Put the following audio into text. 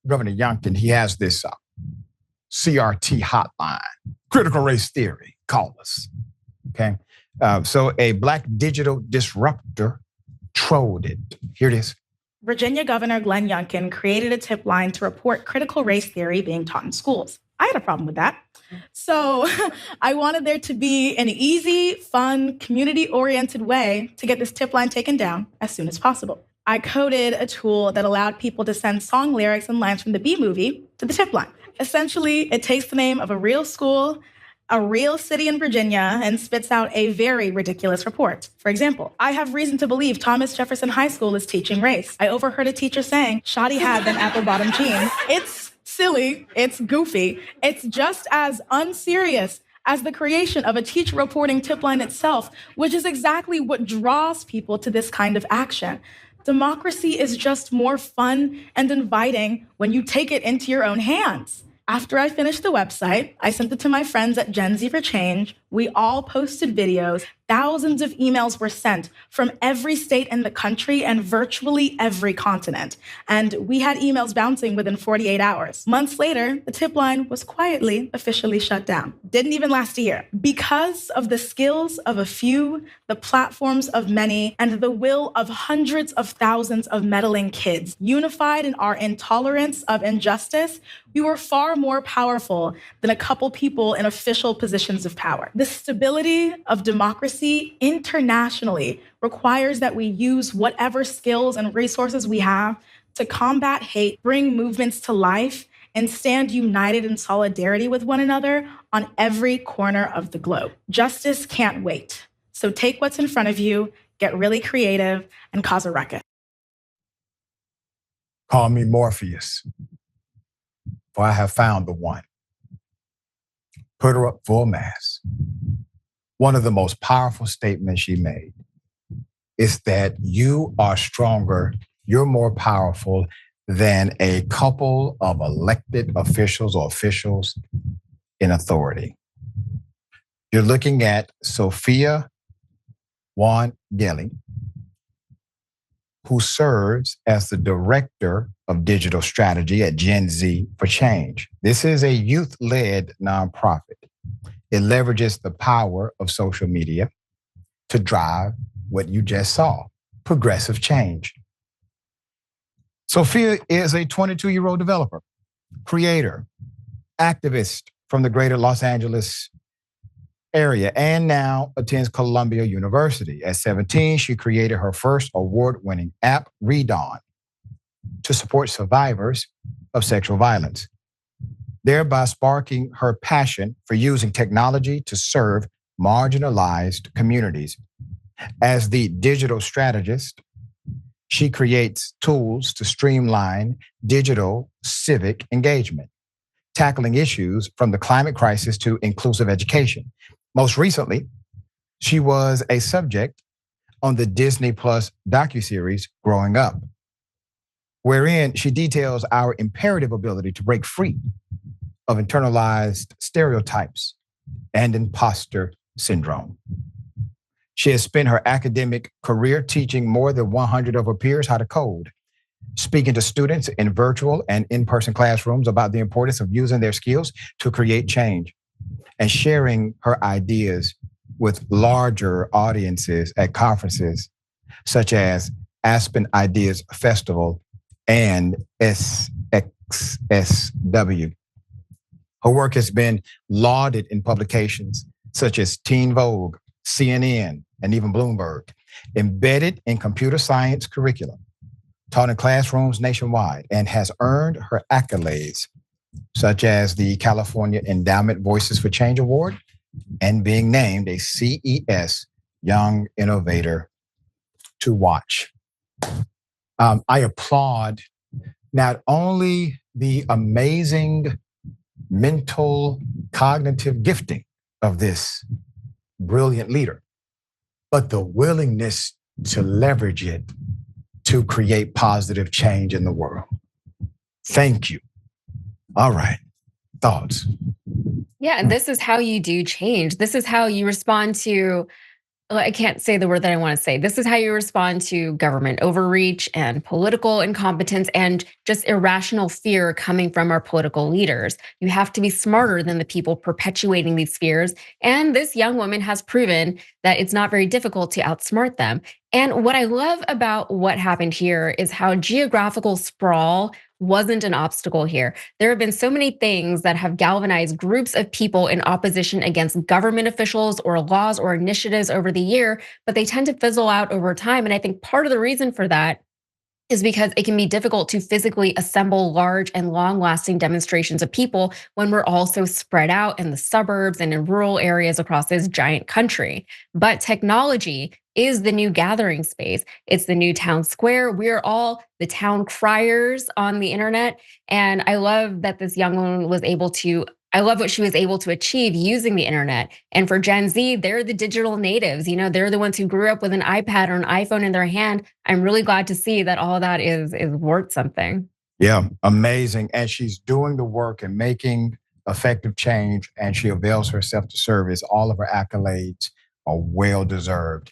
Governor Youngkin, he has this CRT hotline, critical race theory, call us, okay? So a Black digital disruptor trolled it. Here it is. Virginia Governor Glenn Youngkin created a tip line to report critical race theory being taught in schools. I had a problem with that. So I wanted there to be an easy, fun, community-oriented way to get this tip line taken down as soon as possible. I coded a tool that allowed people to send song lyrics and lines from the B movie to the tip line. Essentially, it takes the name of a real school, a real city in Virginia, and spits out a very ridiculous report. For example, I have reason to believe Thomas Jefferson High School is teaching race. I overheard a teacher saying, Shoddy had them apple-bottom jeans. It's silly, it's goofy, it's just as unserious as the creation of a teacher reporting tip line itself, which is exactly what draws people to this kind of action. Democracy is just more fun and inviting when you take it into your own hands. After I finished the website, I sent it to my friends at Gen Z for Change. We all posted videos. Thousands of emails were sent from every state in the country and virtually every continent. And we had emails bouncing within 48 hours. Months later, the tip line was quietly officially shut down. Didn't even last a year. Because of the skills of a few, the platforms of many, and the will of hundreds of thousands of meddling kids, unified in our intolerance of injustice, we were far more powerful than a couple people in official positions of power. The stability of democracy internationally requires that we use whatever skills and resources we have to combat hate, bring movements to life, and stand united in solidarity with one another on every corner of the globe. Justice can't wait. So take what's in front of you, get really creative, and cause a ruckus. Call me Morpheus, for I have found the one. Put her up full mass. One of the most powerful statements she made is that you are stronger, you're more powerful than a couple of elected officials or officials in authority. You're looking at Sophia Wangeli, who serves as the director of digital strategy at Gen Z for Change. This is a youth-led nonprofit. It leverages the power of social media to drive what you just saw, progressive change. Sophia is a 22-year-old developer, creator, activist from the greater Los Angeles area, and now attends Columbia University. At 17, she created her first award-winning app, Redawn, to support survivors of sexual violence, thereby sparking her passion for using technology to serve marginalized communities. As the digital strategist, she creates tools to streamline digital civic engagement, tackling issues from the climate crisis to inclusive education. Most recently, she was a subject on the Disney Plus docuseries Growing Up, wherein she details our imperative ability to break free of internalized stereotypes and imposter syndrome. She has spent her academic career teaching more than 100 of her peers how to code, speaking to students in virtual and in-person classrooms about the importance of using their skills to create change, and sharing her ideas with larger audiences at conferences such as Aspen Ideas Festival and SXSW. Her work has been lauded in publications such as Teen Vogue, CNN, and even Bloomberg, embedded in computer science curriculum, taught in classrooms nationwide, and has earned her accolades, such as the California Endowment Voices for Change Award and being named a CES Young Innovator to Watch. I applaud not only the amazing mental cognitive gifting of this brilliant leader, but the willingness to leverage it to create positive change in the world. Thank you. All right, thoughts? Yeah, and this is how you do change. This is how you respond to I can't say the word that I want to say. This is how you respond to government overreach and political incompetence and just irrational fear coming from our political leaders. You have to be smarter than the people perpetuating these fears. And this young woman has proven that it's not very difficult to outsmart them. And what I love about what happened here is how geographical sprawl wasn't an obstacle here. There have been so many things that have galvanized groups of people in opposition against government officials or laws or initiatives over the year, but they tend to fizzle out over time. And I think part of the reason for that is because it can be difficult to physically assemble large and long-lasting demonstrations of people when we're all so spread out in the suburbs and in rural areas across this giant country. But technology is the new gathering space. It's the new town square. We're all the town criers on the internet. And I love that this young woman was able to, I love what she was able to achieve using the internet. And for Gen Z, they're the digital natives. They're the ones who grew up with an iPad or an iPhone in their hand. I'm really glad to see that all of that is worth something. Yeah, amazing. And she's doing the work and making effective change, and she avails herself to service. All of her accolades are well deserved.